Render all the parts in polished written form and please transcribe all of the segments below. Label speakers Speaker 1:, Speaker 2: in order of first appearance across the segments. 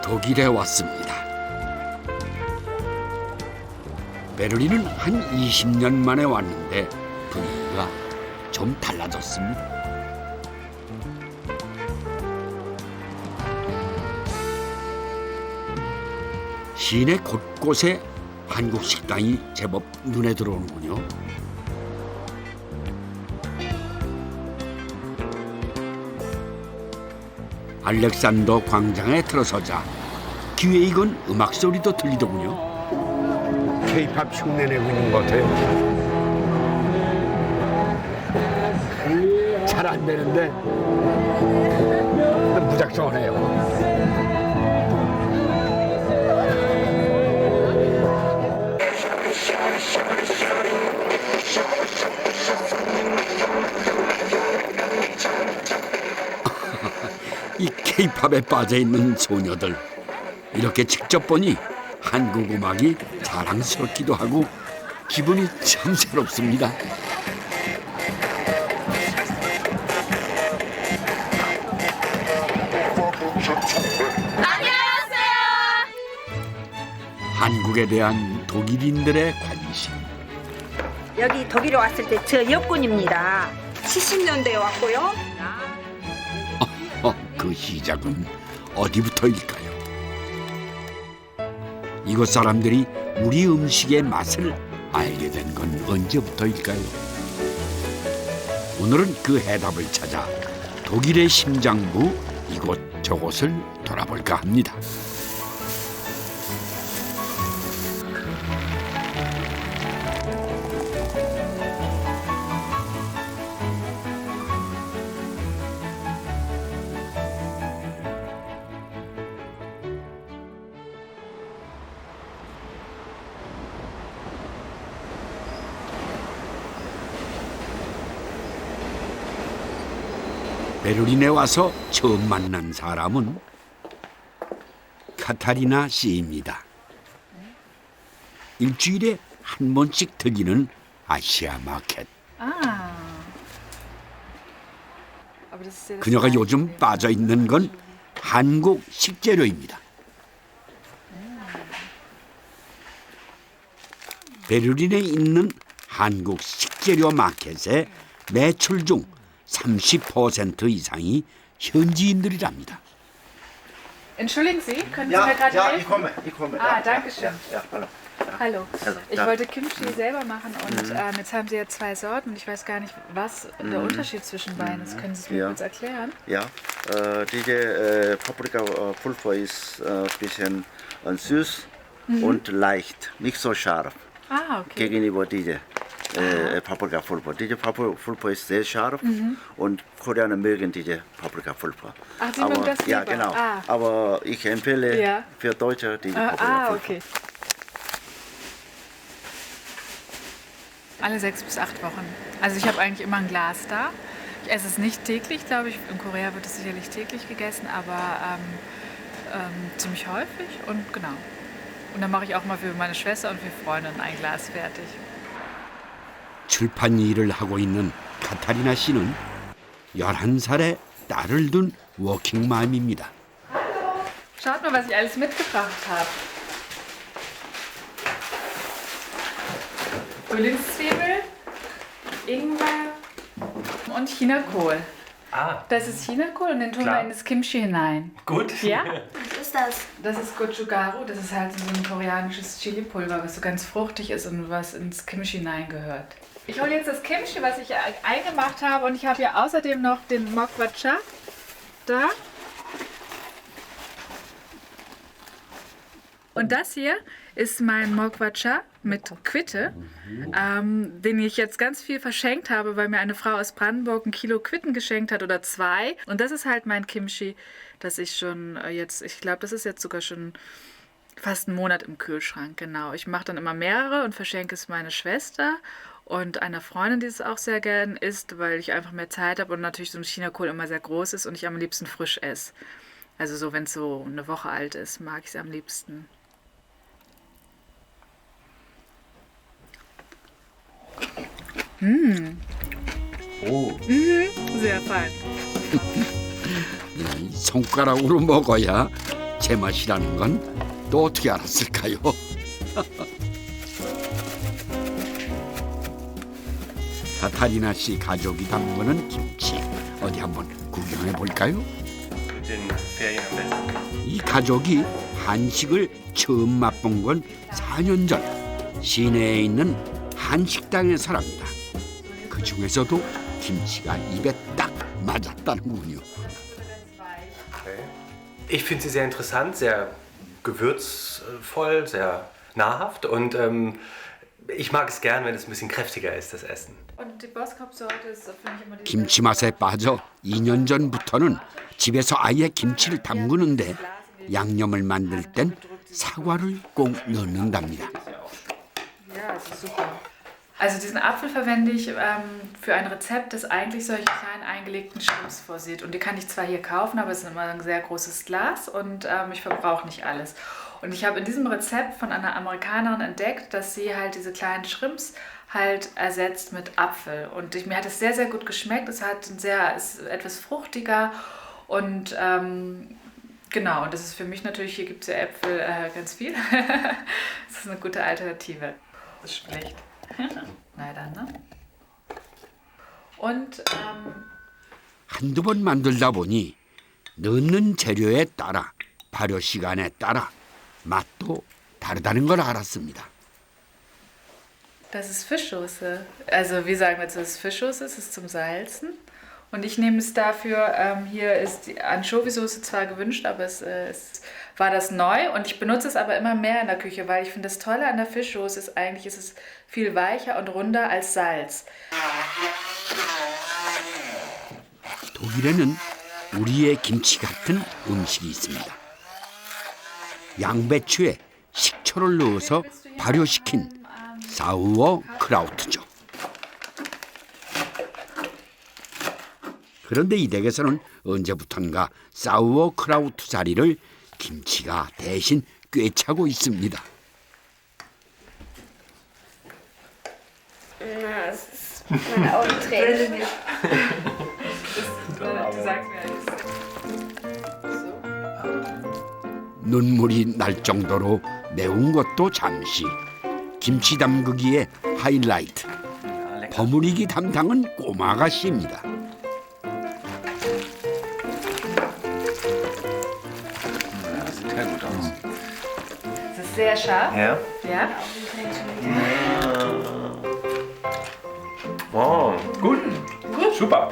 Speaker 1: 독일에 왔습니다. 베를린은 한 20년 만에 왔는데 분위기가 좀 달라졌습니다. 시내 곳곳에 한국 식당이 제법 눈에 들어오는군요. 알렉산더 광장에 들어서자 귀에 익은 음악 소리도 들리더군요.
Speaker 2: K-팝 흉내내고 있는 것 같아요. 잘 안 되는데 무작정하네요.
Speaker 1: 이 K-팝에 빠져 있는 소녀들, 이렇게 직접 보니 한국 음악이 자랑스럽기도 하고 기분이 참 새롭습니다. 한국에 대한 독일인들의 관심.
Speaker 3: 여기 독일에 왔을 때 저 여군입니다. 70년대에 왔고요.
Speaker 1: 그 시작은 어디부터일까요? 이곳 사람들이 우리 음식의 맛을 알게 된 건 언제부터일까요? 오늘은 그 해답을 찾아 독일의 심장부 이곳저곳을 돌아볼까 합니다. 베를린에 와서 처음 만난 사람은 카타리나 씨입니다. 일주일에 한 번씩 들리는 아시아 마켓. 그녀가 요즘 빠져 있는 건 한국 식재료입니다. 베를린에 있는 한국 식재료 마켓의 매출 중 30% 이상이 현지인들이랍니다.
Speaker 4: Entschuldigen Sie, können Sie
Speaker 5: Ja,
Speaker 4: mir gerade
Speaker 5: ja,
Speaker 4: helfen?
Speaker 5: ich komme.
Speaker 4: Ah,
Speaker 5: Ja,
Speaker 4: danke schön.
Speaker 5: Ja, hallo.
Speaker 4: Hallo. Ich
Speaker 5: da-
Speaker 4: wollte Kimchi selber machen und jetzt haben Sie ja 2 Sorten und ich weiß gar nicht, was der Unterschied zwischen beiden ist. Können Sie es mir
Speaker 5: Ja.
Speaker 4: kurz erklären?
Speaker 5: Ja, diese Paprikapulver ist ein bisschen süß und leicht, nicht so scharf
Speaker 4: Ah, okay.
Speaker 5: gegenüber diese Paprikapulver. Diese Paprikapulver ist sehr scharf und Koreaner mögen diese Paprikapulver.
Speaker 4: Ach, Sie mögen das
Speaker 5: Ja,
Speaker 4: lieber?
Speaker 5: genau.
Speaker 4: Ah.
Speaker 5: Aber ich empfehle
Speaker 4: Ja.
Speaker 5: für Deutsche diese Paprikapulver.
Speaker 4: Okay. Alle 6 bis 8 Wochen. Also ich habe eigentlich immer ein Glas da. Ich esse es nicht täglich, glaube ich. In Korea wird es sicherlich täglich gegessen, aber ziemlich häufig und genau. Und dann mache ich auch mal für meine Schwester und für Freundinnen ein Glas fertig.
Speaker 1: 출판 일을 하고 있는 카타리나 씨는 11살의 딸을 둔 워킹맘입니다.
Speaker 4: Schaut mal, was ich alles mitgebracht habe. Frühlingszwiebel, Ingwer und Chinakohl.
Speaker 6: Ah,
Speaker 4: Das ist Chinakohl und den tun
Speaker 6: Klar.
Speaker 4: wir in das Kimchi hinein.
Speaker 6: gut.
Speaker 4: Ja?
Speaker 3: Was ist das?
Speaker 4: Das ist Gochugaru, das ist halt so ein koreanisches Chili-Pulver, was so ganz fruchtig ist und was ins Kimchi hineingehört. Ich hole jetzt das Kimchi, was ich eingemacht habe, und ich habe hier außerdem noch den Mokwacha da. Und das hier ist mein Mokwacha mit Quitte, den ich jetzt ganz viel verschenkt habe, weil mir eine Frau aus Brandenburg 1 Kilo Quitten geschenkt hat oder 2. Und das ist halt mein Kimchi, das ich schon jetzt, ich glaube, das ist jetzt sogar schon fast einen Monat im Kühlschrank, genau. Ich mache dann immer mehrere und verschenke es meiner Schwester und einer Freundin, die es auch sehr gern isst, weil ich einfach mehr Zeit habe und natürlich so ein Chinakohl immer sehr groß ist und ich am liebsten frisch esse. Also so, wenn es so eine Woche alt ist, mag ich es am liebsten.
Speaker 6: 오,
Speaker 4: Sehr fein.
Speaker 1: 이 손가락으로 먹어야 제맛이라는 건 또 어떻게 알았을까요? 카타리나 씨 가족이 담그는 김치 어디 한번 구경해 볼까요?
Speaker 6: Mit den Ferien am besten.
Speaker 1: 이 가족이 한식을 처음 맛본 건 4년 전 시내에 있는 한식당에서랍니다. 그 중에서도 김치가 입에 딱 맞았다는군요.
Speaker 6: Ich finde sie sehr interessant, sehr gewürzvoll, sehr nahrhaft und ich mag es gern, wenn es ein bisschen kräftiger ist, das Essen.
Speaker 4: Und die Boskop-Sorte ist, finde ich, immer die
Speaker 1: 김치 맛에 빠져 2년 전부터는 집에서 아예 김치를 담그는데 양념을 만들 땐 사과를 꼭 넣는답니다.
Speaker 4: Ja, das ist super. Also diesen Apfel verwende ich für ein Rezept, das eigentlich solche kleinen eingelegten Shrimps vorsieht. Und die kann ich zwar hier kaufen, aber es ist immer ein sehr großes Glas und ich verbrauche nicht alles. Und ich habe in diesem Rezept von einer Amerikanerin entdeckt, dass sie halt diese kleinen Shrimps halt ersetzt mit Apfel. Und mir hat es sehr, sehr gut geschmeckt. Es ist etwas fruchtiger und genau, und das ist für mich natürlich, hier gibt es ja Äpfel ganz viel. Das ist eine gute Alternative. Das ist schlecht. Na dann, ne? Und
Speaker 1: 한두 번 만들다 보니 넣는 재료에 따라 발효 시간에 따라 맛도 da르다는 걸 알았습니다.
Speaker 4: das ist Fischsoße. Also wir sagen dazu, das ist Fischsoße, es ist zum Salzen. Und ich nehme es dafür, hier ist die Anchovy-Soße zwar gewünscht, aber es war das neu. Und ich benutze es aber immer mehr in der Küche, weil ich finde, das Tolle an der Fischsoße ist eigentlich, ist es viel weicher und runder als Salz.
Speaker 1: 독일에는 우리의 김치 같은 음식이 있습니다. 양배추에 식초를 넣어서 발효시킨 사우어 크라우트죠. 그런데 이 댁에서는 언제부턴가 사우어 크라우트 자리를 김치가 대신 꿰차고 있습니다.
Speaker 3: Das ist meine Augentränen.
Speaker 4: Du sagst mir alles.
Speaker 1: 눈물이 날 정도로 매운 것도 잠시. 김치 담그기의 하이라이트. 버무리기 담당은 꼬마가 씨입니다.
Speaker 5: Das sieht sehr gut aus.
Speaker 4: Es ist sehr scharf.
Speaker 6: Ja?
Speaker 4: Ja.
Speaker 6: Oh, gut. Super.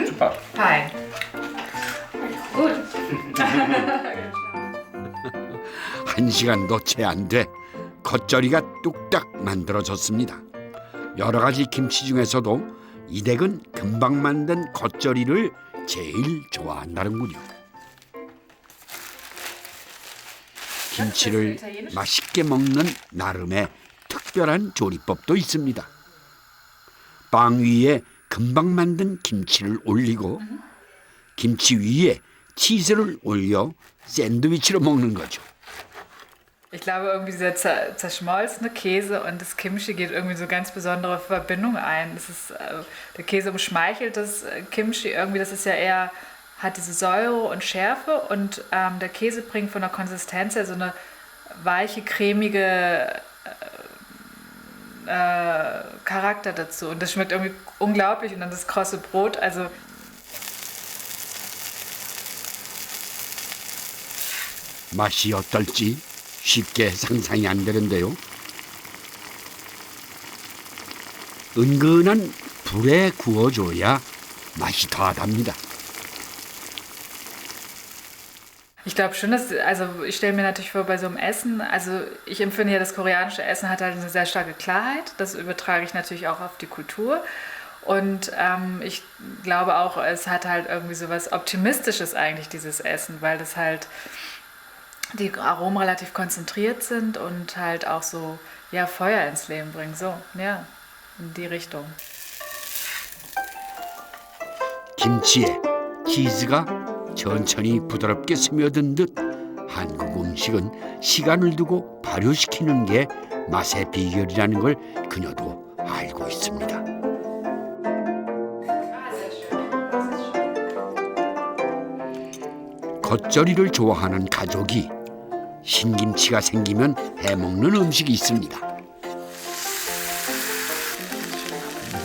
Speaker 6: Super.
Speaker 4: Fein. Gut.
Speaker 1: 1시간도 채 안 돼 겉절이가 뚝딱 만들어졌습니다. 여러 가지 김치 중에서도 이 댁은 금방 만든 겉절이를 제일 좋아한다는군요. 김치를 맛있게 먹는 나름의 특별한 조리법도 있습니다. 빵 위에 금방 만든 김치를 올리고 김치 위에 치즈를 올려 샌드위치로 먹는 거죠.
Speaker 4: Ich glaube, irgendwie dieser zerschmolzene Käse und das Kimchi geht irgendwie so ganz besondere Verbindung ein. Das ist, der Käse umschmeichelt das Kimchi irgendwie, das ist ja eher, hat diese Säure und Schärfe und der Käse bringt von der Konsistenz her so eine weiche, cremige Charakter dazu. Und das schmeckt irgendwie unglaublich und dann das krosse Brot, also
Speaker 1: 맛이 어떨지 쉽게 상상이 안 되는데요. 은근한 불에 구워줘야 맛이 더하답니다.
Speaker 4: ich glaube schon, dass, also ich stelle mir natürlich vor, bei so einem Essen, also ich empfinde ja, das koreanische Essen hat halt eine sehr starke Klarheit. Das übertrage ich natürlich auch auf die Kultur. Und ich glaube auch, es hat halt irgendwie so was Optimistisches eigentlich, dieses Essen, weil das halt die Aromen relativ konzentriert sind und halt auch so, ja, Feuer ins Leben bringen. So, ja, in die Richtung.
Speaker 1: 김치에 치즈가 천천히 부드럽게 스며든 듯 한국 음식은 시간을 두고 발효시키는 게 맛의 비결이라는 걸 그녀도 알고 있습니다. 겉절이를 좋아하는 가족이 신김치가 생기면 해먹는 음식이 있습니다.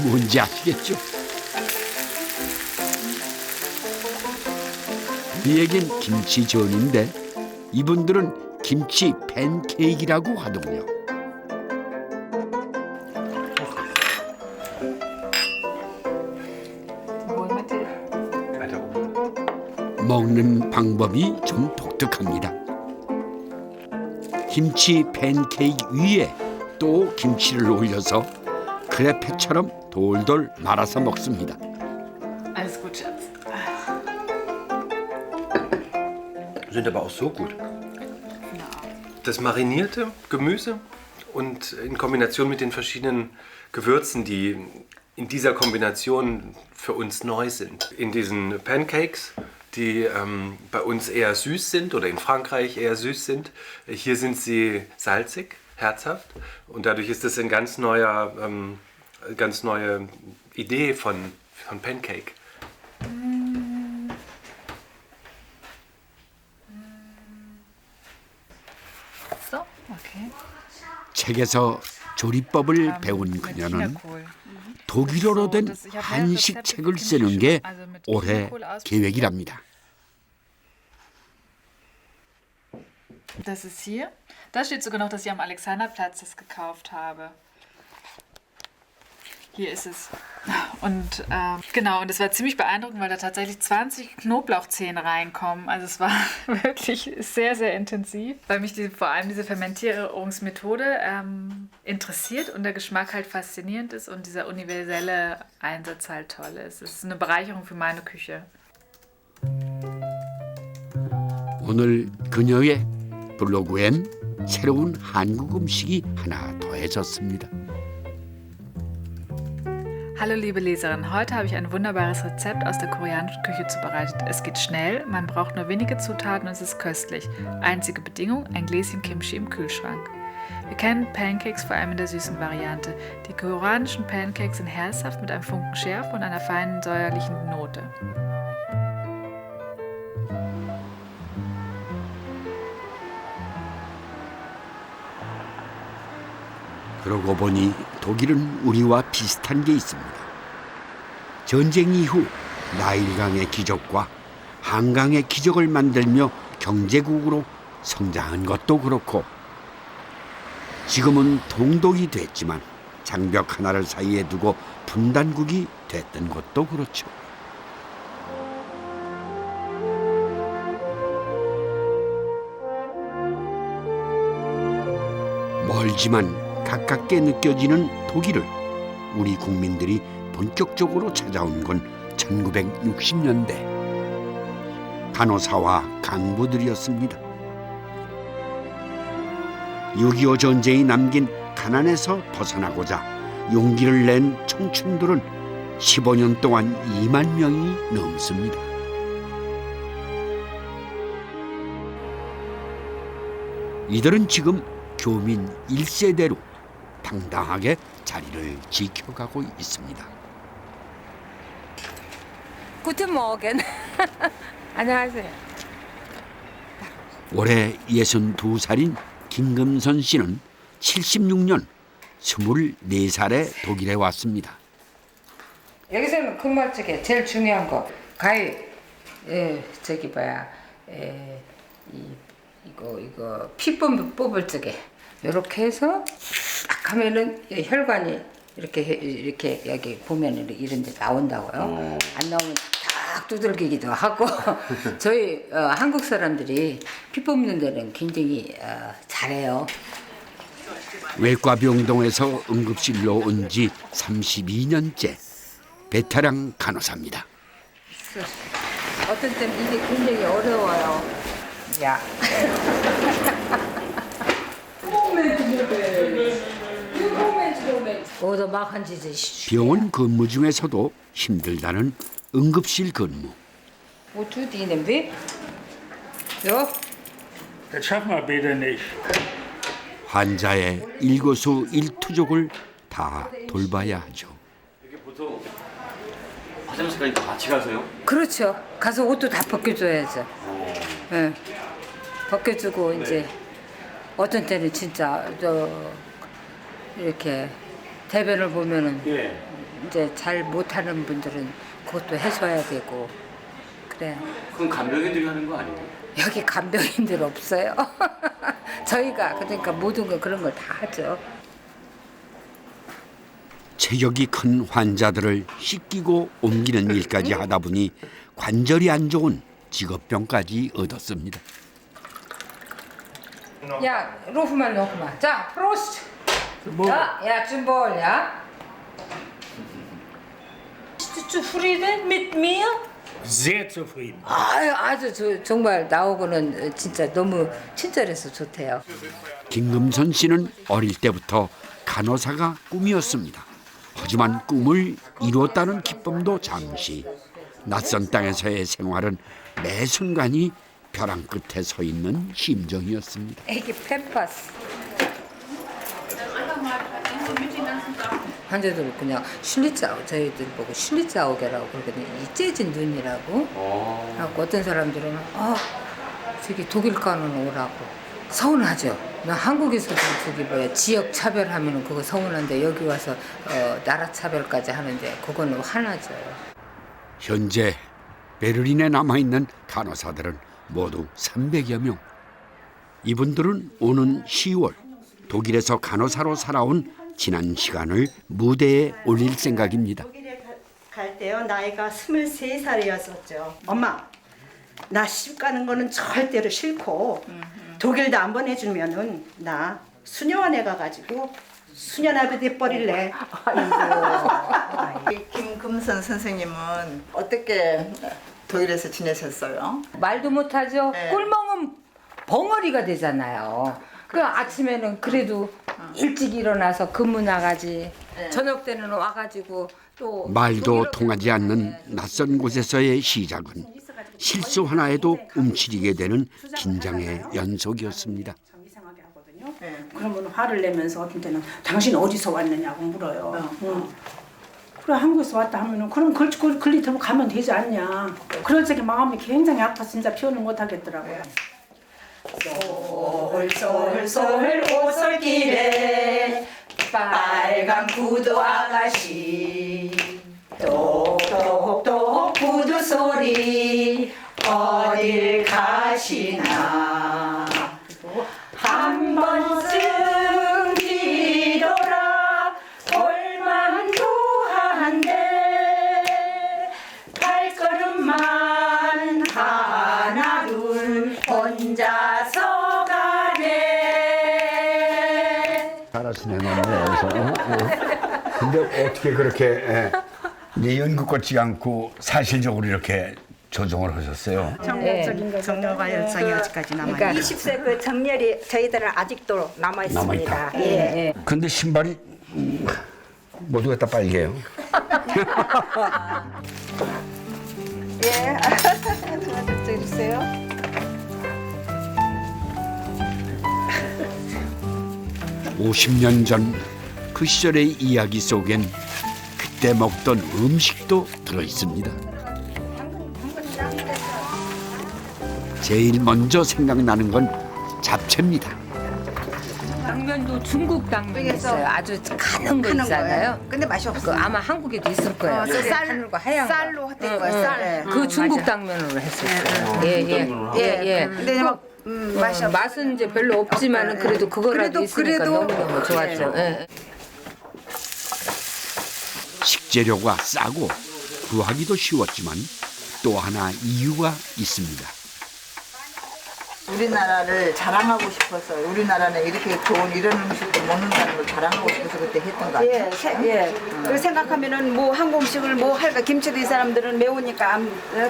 Speaker 1: 뭔지 아시겠죠? 우리에겐 김치전인데 이분들은 김치 팬케이크라고 하더군요. 먹는 방법이 좀 독특합니다. 김치 팬케이크 위에 또 김치를 올려서 크레페처럼 돌돌 말아서 먹습니다.
Speaker 4: Alles gut, Schatz.
Speaker 6: Sind aber auch so gut. Das marinierte Gemüse und in Kombination mit den verschiedenen Gewürzen, die in dieser Kombination für uns neu sind. In diesen Pancakes, die bei uns eher süß sind oder in Frankreich eher süß sind. Hier sind sie salzig, herzhaft und dadurch ist es eine ganz neue Idee von Pancake.
Speaker 4: So, okay.
Speaker 1: 책에서 조리법을 배운 그녀는 독일어로 된 한식 책을 쓰는 게 올해 계획이랍니다.
Speaker 4: Das ist hier. Da steht sogar noch, dass ich am Alexanderplatz das gekauft habe. Hier ist es. Und genau, und es war ziemlich beeindruckend, weil da tatsächlich 20 Knoblauchzehen reinkommen. Also es war wirklich sehr, sehr intensiv, weil mich vor allem diese Fermentierungsmethode interessiert und der Geschmack halt faszinierend ist und dieser universelle Einsatz halt toll ist. Es ist eine Bereicherung für meine Küche.
Speaker 1: 오늘 그녀의 블로그엔 새로운 한국 음식이 하나 더해졌습니다.
Speaker 4: Hallo liebe Leserin, heute habe ich ein wunderbares Rezept aus der koreanischen Küche zubereitet. Es geht schnell, man braucht nur wenige Zutaten und es ist köstlich. Einzige Bedingung, ein Gläschen Kimchi im Kühlschrank. Wir kennen Pancakes vor allem in der süßen Variante. Die koreanischen Pancakes sind herzhaft mit einem Funken Schärfe und einer feinen säuerlichen Note.
Speaker 1: 그러고 보니 독일은 우리와 비슷한 게 있습니다. 전쟁 이후 나일강의 기적과 한강의 기적을 만들며 경제국으로 성장한 것도 그렇고 지금은 동독이 됐지만 장벽 하나를 사이에 두고 분단국이 됐던 것도 그렇죠. 멀지만 가깝게 느껴지는 독일을 우리 국민들이 본격적으로 찾아온 건 1960년대. 간호사와 강부들이었습니다. 6.25 전쟁이 남긴 가난에서 벗어나고자 용기를 낸 청춘들은 15년 동안 2만 명이 넘습니다. 이들은 지금 교민 1세대로 당당하게 자리를 지켜가고 있습니다.
Speaker 3: Guten Morgen. 안녕하세요.
Speaker 1: 올해 62살인 김금선 씨는 76년 24살에 독일에 왔습니다.
Speaker 7: 여기서는 금발찌개 제일 중요한 거 가위 저기 뭐야 이거 피 뽑을 적에 이렇게 해서 딱 하면은 혈관이 이렇게 여기 보면은 이런 데 나온다고요. 안 나오면 딱 두들기기도 하고 저희 한국 사람들이 피 뽑는 데는 굉장히 잘해요.
Speaker 1: 외과병동에서 응급실로 온 지 32년째 베테랑 간호사입니다.
Speaker 7: 어떤 때는 이게 굉장히 어려워요. 야.
Speaker 1: 병원 근무 중에서도 힘들다는 응급실 근무.
Speaker 7: Wo tut Ihnen weh? So?
Speaker 8: Das schaffen wir bitte nicht.
Speaker 1: 환자의 일거수일투족을 다 돌봐야 하죠.
Speaker 9: 이게 보통 화장실 가니까 같이 가세요?
Speaker 7: 그렇죠. 가서 옷도 다 벗겨줘야죠. 예. 벗겨주고 이제 어떤 때는 진짜 이렇게 대변을 보면은 이제 잘 못하는 분들은 그것도 해줘야 되고 그래.
Speaker 9: 그건 간병인들이 하는 거 아니에요?
Speaker 7: 여기 간병인들 없어요. 저희가 그러니까 모든 거 그런 걸 다 하죠.
Speaker 1: 체격이 큰 환자들을 씻기고 옮기는 일까지 하다 보니 관절이 안 좋은 직업병까지 얻었습니다.
Speaker 7: Ja, ruf mal nochmal. Da, Prost! Ja, zum Wohl, ja? Bist du zufrieden mit mir?
Speaker 8: Sehr zufrieden.
Speaker 7: 아주 정말 나오고는 진짜 너무 친절해서 좋대요.
Speaker 1: 김금선 씨는 어릴 때부터 간호사가 꿈이었습니다. 하지만 꿈을 이루었다는 기쁨도 잠시. 낯선 땅에서의 생활은 매 순간이 벼랑 끝에 서 있는 심정이었습니다.
Speaker 7: 애기 팸파스. 환자들 그냥 슐리츠아우 저희들 보고 슐리츠아우게라고 그러거든요. 이 째진 눈이라고. 그래갖고 어떤 사람들은 저기 독일 가는 오라고 서운하죠. 나 한국에서도 저기 지역 차별하면은 그거 서운한데 여기 와서 나라 차별까지 하는데 그거는 화나죠.
Speaker 1: 현재 베를린에 남아있는 간호사들은 모두 300여 명. 이분들은 오는 10월 독일에서 간호사로 살아온 지난 시간을 무대에 올릴 생각입니다.
Speaker 10: 독일에 갈 때요 나이가 23살이었었죠. 엄마 나 시집 가는 거는 절대로 싫고 독일도 안 보내주면은 나 수녀원에 가가지고 수녀나비 돼버릴래.
Speaker 11: 김금선 선생님은 어떻게 독일에서 지내셨어요?
Speaker 7: 말도 못하죠.
Speaker 11: 네.
Speaker 7: 꿀먹은 벙어리가 되잖아요. 그 아침에는 그래도 일찍 일어나서 근무 나가지. 저녁 때는 와가지고 또
Speaker 1: 말도 통하지 않는 낯선 곳에서의 시작은 실수 하나에도 움츠리게 되는 긴장의 연속이었습니다.
Speaker 12: 그러면 화를 내면서 어떤 때는 당신 어디서 왔느냐고 물어요. 그래 한국에서 왔다 하면은 그럼 글리터로 가면 되지 않냐. 그런 적에 마음이 굉장히 아파서 진짜 표현을 못 하겠더라고요.
Speaker 10: 솔솔솔 오솔길에 빨간 구두 아가씨 똑똑똑 구두 소리 어딜 가시나 한 번쯤 뒤돌아 볼만도 한데 발걸음만 하나 둘 혼자서 가네.
Speaker 2: 잘하시네 너무. 근데 어떻게 그렇게 이제 연극 같지 않고 사실적으로 이렇게 조정을 하셨어요?
Speaker 10: 정열과 열정이 아직까지 남아있어요.
Speaker 3: 20세 그 정렬이 저희들은 아직도 남아 있습니다.
Speaker 2: 남아있다.
Speaker 3: 예.
Speaker 2: 근데 신발이 모두가 다 빨개요.
Speaker 3: 예. 도와주세요.
Speaker 1: (50년) 전 그 시절의 이야기 속엔 그때 먹던 음식도 들어있습니다. 제일 먼저 생각나는 건 잡채입니다.
Speaker 7: 당면도 중국 당면 있어요. 아주 가는 거 있잖아요.
Speaker 11: 근데 맛이 없어.
Speaker 7: 그 아마 한국에도 있을 거예요. 하늘과 하얀 거.
Speaker 11: 쌀로 된 거야, 쌀.
Speaker 7: 그 중국 당면으로 했었어요. 예.
Speaker 11: 근데 막 맛이 없어.
Speaker 7: 맛은 이제 별로 없지만은 그래도 그거라도 있으니까 너무너무 좋았죠. 예.
Speaker 1: 식재료가 싸고 구하기도 쉬웠지만 또 하나 이유가 있습니다.
Speaker 11: 우리나라를 자랑하고 싶어서 우리나라는 이렇게 좋은 이런 음식도 먹는다는 걸 자랑하고 싶어서 그때 했던 것 같아요.
Speaker 3: 예. 그 생각하면은 뭐 한국 음식을 뭐 할까 김치도 이 사람들은 매우니까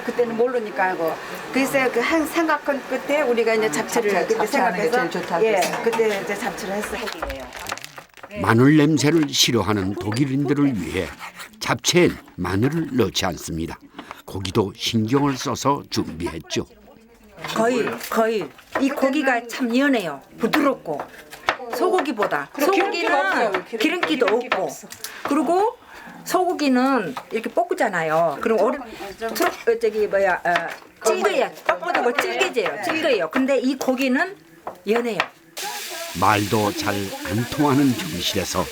Speaker 3: 그때는 모르니까 하고 그래서 그 한 생각한 끝에 우리가 이제 잡채를 그때
Speaker 11: 잡채하는 게
Speaker 3: 생각해서
Speaker 11: 제일 좋다고 했어요.
Speaker 3: 그때 이제 잡채를 했어요.
Speaker 1: 마늘 냄새를 싫어하는 독일인들을 위해 잡채엔 마늘을 넣지 않습니다. 고기도 신경을 써서 준비했죠.
Speaker 3: 거의 이 고기가 참 연해요. 부드럽고 소고기보다 소고기는 기름기도 없고 그리고
Speaker 7: 소고기는 이렇게 볶잖아요. 그럼 질겨요. 떡보다 뭐 질겨요. 근데 이 고기는 연해요.
Speaker 1: 말도 잘 안 통하는 병실에서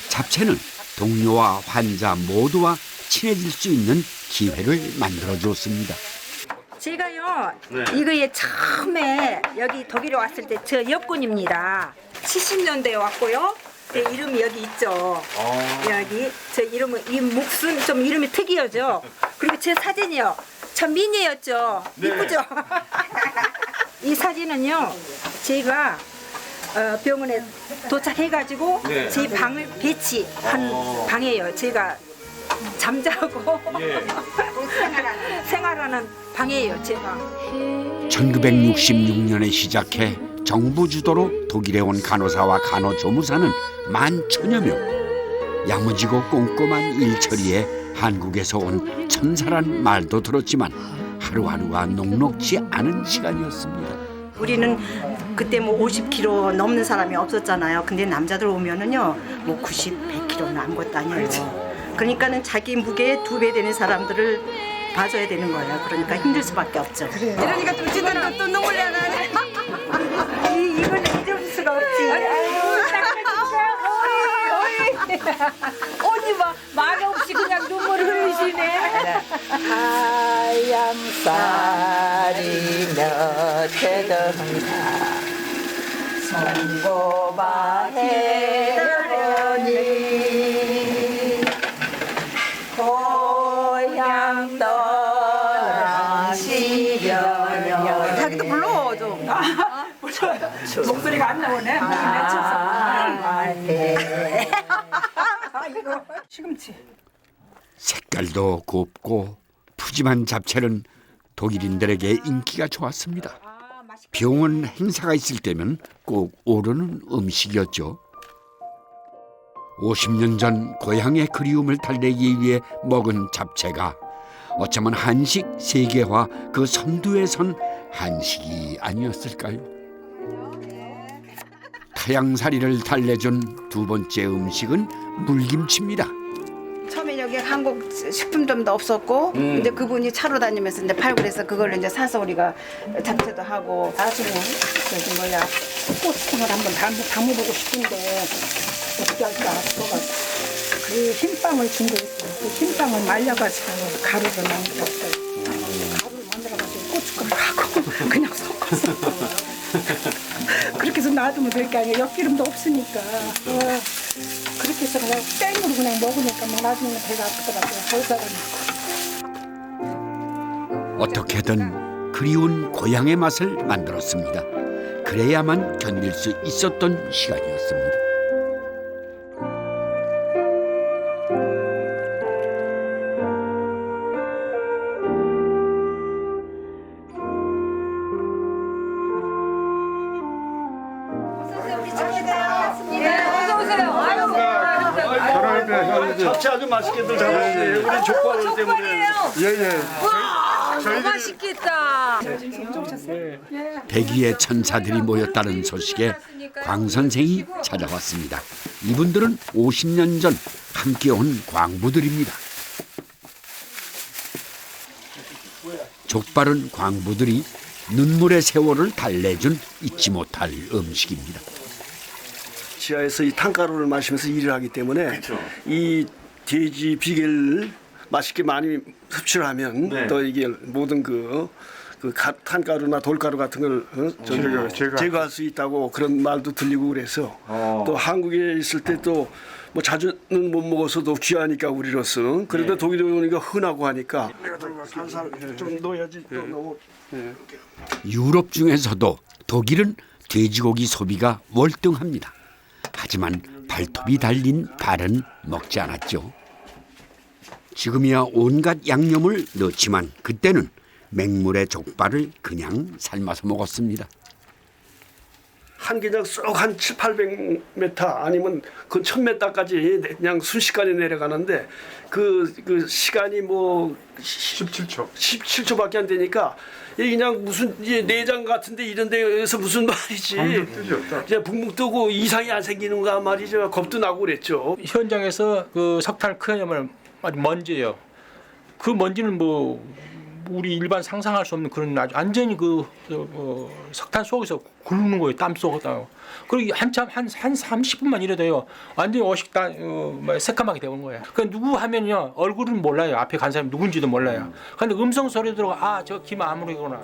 Speaker 1: 잡채는 동료와 환자 모두와 친해질 수 있는 기회를 만들어 줬습니다.
Speaker 7: 제가요 이거에 처음에 여기 독일에 왔을 때 저 여군입니다. 70년대에 왔고요. 제 이름이 여기 있죠. 여기 제 이름은 이 목숨 좀 이름이 특이하죠. 그리고 제 사진이요. 참 미니였죠. 이쁘죠. 이 사진은요 제가 병원에 도착해가지고 제 방을 배치한 방이에요. 제가 잠자고 생활하는 방이에요. 제 방.
Speaker 1: 1966년에 시작해 정부 주도로 독일에 온 간호사와 간호조무사는 11,000여 명. 야무지고 꼼꼼한 일처리에 한국에서 온 천사란 말도 들었지만 하루하루가 녹록지 않은 시간이었습니다.
Speaker 10: 우리는 그때 뭐 50kg 넘는 사람이 없었잖아요. 근데 남자들 오면은요, 뭐 90, 100kg는 아무것도 아니에요. 그러니까는 자기 무게의 2배 되는 사람들을 봐줘야 되는 거예요. 그러니까 힘들 수밖에 없죠.
Speaker 7: 이러니까 좀 지나면 또 눈물 나네. 이거는 잊을 수가 없지. 언니 말 없이 그냥 눈물을 흘리시네.
Speaker 11: 하얀 쌀이 몇 해던가 손꼽아 해보니 고향 떠나시려면
Speaker 3: 자기도 불러 좀.
Speaker 12: 목소리가 안 나오네. 시금치.
Speaker 1: 색깔도 곱고 푸짐한 잡채는 독일인들에게 인기가 좋았습니다. 병원 행사가 있을 때면 꼭 오르는 음식이었죠. 50년 전 고향의 그리움을 달래기 위해 먹은 잡채가 어쩌면 한식 세계화 그 선두에 선 한식이 아니었을까요? 타양살이를 달래준 두 번째 음식은 물김치입니다.
Speaker 3: 처음에 여기 한국 식품점도 없었고 이제 그분이 차로 다니면서 이제 팔고 그래서 그걸 이제 사서 우리가 잡채도 하고
Speaker 12: 나중에 저기 꽃을 한번 담아보고 싶은데 어떻게 할까 싶어가 그 흰빵을 준 거 있어요. 그 흰빵을 말려가지고 가루를 만들었어요. 가루를 만들어가지고 고춧가루하고 그냥 섞었어. 그렇게 해서 놔두면 될 게 아니에요. 엿기름도 없으니까. 그렇게 해서 그냥 땡으로 그냥 먹으니까 뭐 나중에 배가 아프더라고요. 벌써가 나고.
Speaker 1: 어떻게든 그리운 고향의 맛을 만들었습니다. 그래야만 견딜 수 있었던 시간이었습니다.
Speaker 2: 잡채 아주 맛있게들 잡았어요. 우리 족발 때문에. 예예.
Speaker 7: 맛있겠다.
Speaker 1: 대기의 천사들이 모였다는 소식에 광 선생이 찾아왔습니다. 이분들은 50년 전 함께 온 광부들입니다. 족발은 광부들이 눈물의 세월을 달래준 잊지 못할 음식입니다.
Speaker 2: 지하에서 이 탄가루를 마시면서 일을 하기 때문에 이 돼지 비계를 맛있게 많이 섭취를 하면 또 이게 모든 그 탄가루나 돌가루 같은 걸 제거할 수 있다고 그런 말도 들리고 그래서 또 한국에 있을 때 또 뭐 자주는 못 먹어서도 귀하니까 우리로서 그래도 독일에 오니까 흔하고 하니까 살살 좀 넣어야지 또 너무
Speaker 1: 유럽 중에서도 독일은 돼지고기 소비가 월등합니다. 하지만 발톱이 달린 발은 먹지 않았죠. 지금이야 온갖 양념을 넣지만 그때는 맹물의 족발을 그냥 삶아서 먹었습니다.
Speaker 2: 한 그냥 쏙 한 700-800m 아니면 그 1000m까지 그냥 순식간에 내려가는데 그 시간이 뭐 17초밖에 안 되니까 이게 그냥 무슨 이제 내장 같은데 이런 데에서 무슨 말이지 이제 붕붕 뜨고 이상이 안 생기는가 말이죠. 겁도 나고 그랬죠.
Speaker 8: 현장에서 그 석탄을 크냐면 먼지예요. 그 먼지는 뭐 우리 일반 상상할 수 없는 그런 아주 완전히 그 석탄 속에서 굴르는 거예요. 땀 속에다. 그리고 한참 한 30분만 이래도요. 완전히 어식다 새까맣게 되는 거예요. 그 누구 하면요 얼굴은 몰라요. 앞에 간 사람이 누군지도 몰라요. 근데 음성 소리 들어가 저 김아무리구나.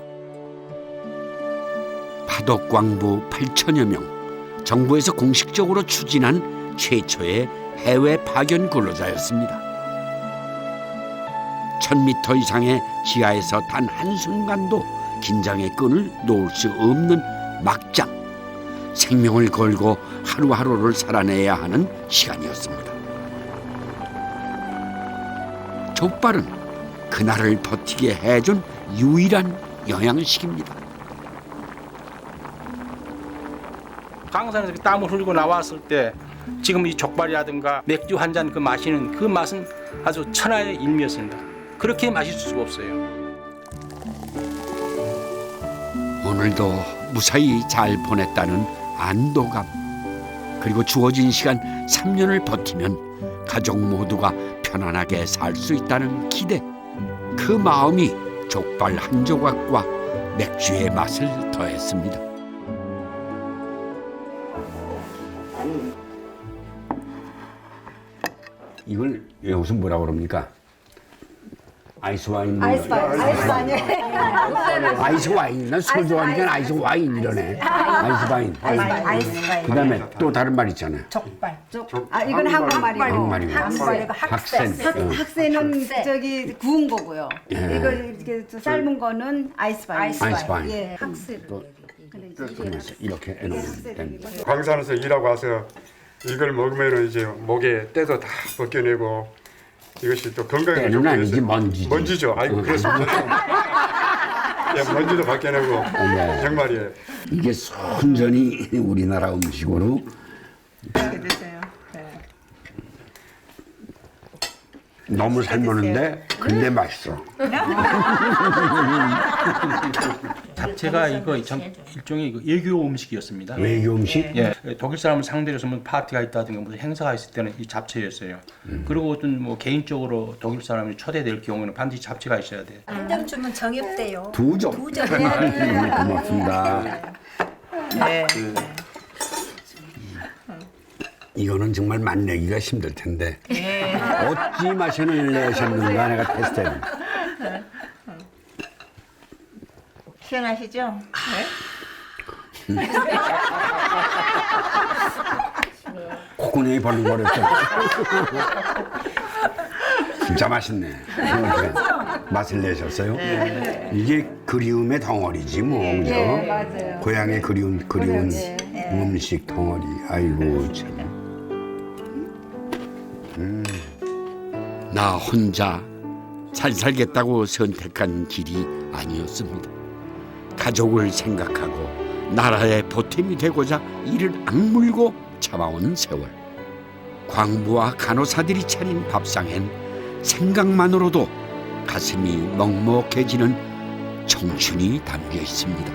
Speaker 1: 파독광부 8천여 명, 정부에서 공식적으로 추진한 최초의 해외 파견 근로자였습니다. 1000m 이상의 지하에서 단 한순간도 긴장의 끈을 놓을 수 없는 막장. 생명을 걸고 하루하루를 살아내야 하는 시간이었습니다. 족발은 그날을 버티게 해준 유일한 영양식입니다.
Speaker 8: 강산에서 땀을 흘리고 나왔을 때 지금 이 족발이라든가 맥주 한 잔 그 마시는 그 맛은 아주 천하의 일미였습니다. 그렇게 맛있을 수가 없어요.
Speaker 1: 오늘도 무사히 잘 보냈다는 안도감, 그리고 주어진 시간 3년을 버티면 가족 모두가 편안하게 살 수 있다는 기대, 그 마음이 족발 한 조각과 맥주의 맛을 더했습니다. 이걸 여기서 뭐라고 그럽니까? 아이스 와인. 아이스 와인. 난 술 좋아하니까 아이스 와인 이러네. 아이스 와인. 그다음에 또 다른 말 있잖아요.
Speaker 3: 족발. 이건 한국말이고.
Speaker 1: 한국말이고. 학생.
Speaker 3: 학생은 저기 구운 거고요. 이거 이렇게 삶은 거는 아이스 와인.
Speaker 1: 예. 이렇게 해놓으면 됩니다.
Speaker 13: 광산에서 일하고 와서 이걸 먹으면 이제 목에 때도 다 벗겨내고 이것이 또 건강에
Speaker 1: 때는 아니지 먼지지.
Speaker 13: 먼지죠. 아이고 그렇습니다. 예, 먼지도 벗겨내고
Speaker 1: 네.
Speaker 13: 정말이에요.
Speaker 1: 이게 순전히 우리나라 음식으로.
Speaker 11: 드세요.
Speaker 1: 너무 삶았는데 근데 맛있어.
Speaker 8: 잡채가 이거 일종의 외교 음식이었습니다.
Speaker 1: 외교 음식?
Speaker 8: 예, 독일 사람을 상대로 해서 뭐 파티가 있다든가 무슨 행사가 있을 때는 이 잡채였어요. 그리고 어떤 뭐 개인적으로 독일 사람이 초대될 경우에는 반드시 잡채가 있어야 돼요.
Speaker 14: 한 점 주면 정이 없대요.
Speaker 1: 2점.
Speaker 14: 2점 해야 돼요.
Speaker 1: 고맙습니다.
Speaker 11: 네.
Speaker 1: 이거는 정말 맛내기가 힘들 텐데 어찌 맛을 내셨는가 내가 테스트해봅니다.
Speaker 11: 시원하시죠? 네?
Speaker 1: 콧구멍이 벌렁거렸어. 진짜 맛있네. 이렇게 맛을 내셨어요?
Speaker 11: 네.
Speaker 1: 이게 그리움의 덩어리지 뭐. 그죠?
Speaker 3: 네, 맞아요.
Speaker 1: 고향의 그리운 음식 덩어리. 아이고 참. 나 혼자 잘 살겠다고 선택한 길이 아니었습니다. 가족을 생각하고 나라의 보탬이 되고자 이를 악물고 참아온 세월. 광부와 간호사들이 차린 밥상엔 생각만으로도 가슴이 먹먹해지는 청춘이 담겨 있습니다.